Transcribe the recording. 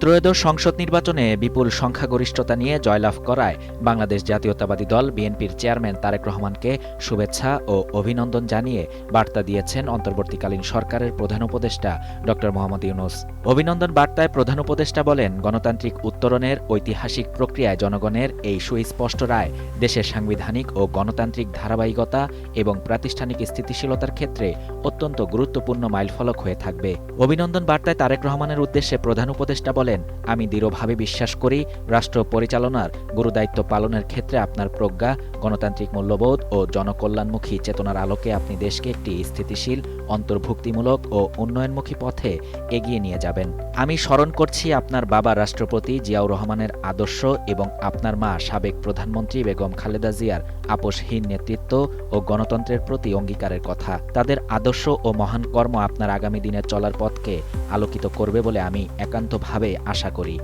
ত্রয়োদশ সংসদ নির্বাচনে বিপুল সংখ্যাগরিষ্ঠতা নিয়ে জয়লাভ করায় বাংলাদেশ জাতীয়তাবাদী দল বিএনপির চেয়ারম্যান তারেক রহমানকে শুভেচ্ছা ও অভিনন্দন জানিয়ে বার্তা দিয়েছেন অন্তর্বর্তীকালীন সরকারের প্রধান উপদেষ্টা ড মোহাম্মদ ইউনূস। অভিনন্দন বার্তায় প্রধান উপদেষ্টা বলেন, গণতান্ত্রিক উত্তরণের ঐতিহাসিক প্রক্রিয়ায় জনগণের এই সুস্পষ্ট রায় দেশের সাংবিধানিক ও গণতান্ত্রিক ধারাবাহিকতা এবং প্রাতিষ্ঠানিক স্থিতিশীলতার ক্ষেত্রে অত্যন্ত গুরুত্বপূর্ণ মাইলফলক হয়ে থাকবে। অভিনন্দন বার্তায় তারেক রহমানের উদ্দেশ্যে প্রধান উপদেষ্টা বলেন, আমি দৃঢ়ভাবে বিশ্বাস করি রাষ্ট্র পরিচালনার গুরুদায়িত্ব পালনের ক্ষেত্রে আপনার প্রজ্ঞা, গণতান্ত্রিক মূল্যবোধ ও জনকল্যাণমুখী চেতনার আলোকে আপনি দেশকে একটি স্থিতিশীল, অন্তর্ভুক্তিমূলক ও উন্নয়নমুখী পথে এগিয়ে নিয়ে যাবেন। আমি স্মরণ করছি আপনার বাবা রাষ্ট্রপতি জিয়াউর রহমানের আদর্শ এবং আপনার মা সাবেক প্রধানমন্ত্রী বেগম খালেদা জিয়ার আপোষহীন নেতৃত্ব ও গণতন্ত্রের প্রতি অঙ্গীকারের কথা। তাদের আদর্শ ও মহান কর্ম আপনার আগামী দিনের চলার পথকে আলোকিত করবে বলে আমি একান্তভাবে আশা করি।